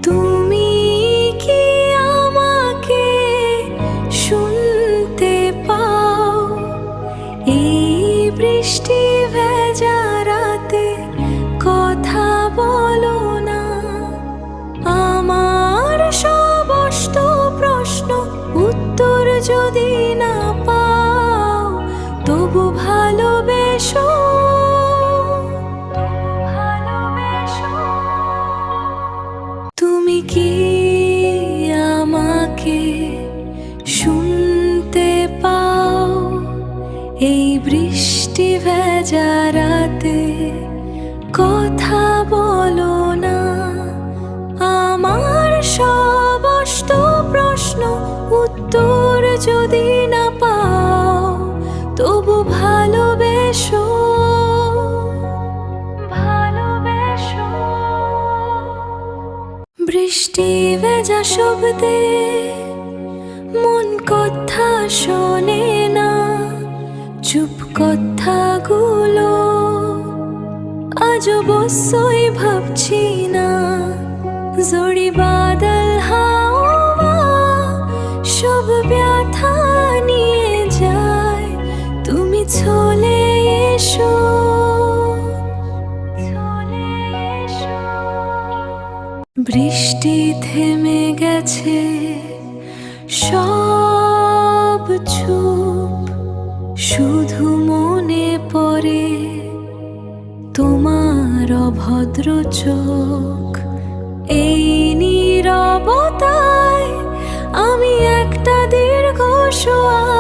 তুমি কি আমাকে শুনতে পাও? এই বৃষ্টি ভেজা রাতে কথা বলো না। আমার সমস্ত প্রশ্ন উত্তর যদি না পাও, তবু ভালোবেসো। তুমি কি আমাকে শুনতে পাও? এই বৃষ্টি ভেজা রাতে কথা বলো না। আমার সমস্ত প্রশ্ন উত্তর যদি না পাও, তবু ভালোবেসো। বৃষ্টি ভেজা শব্দে মন কথা শোনে না। চুপ কথাগুলো আজ অবশ্যই ভাবছি না। জড়ি বাদল হাওয়া সব ব্যথা নিয়ে যায়। তুমি চলে এসো। বৃষ্টি থেমে গেছে, সব চুপ। শুধু মনে পড়ে তোমার অভদ্র চোখ। এই নীরবতায় আমি একটা দীর্ঘ শ্বাস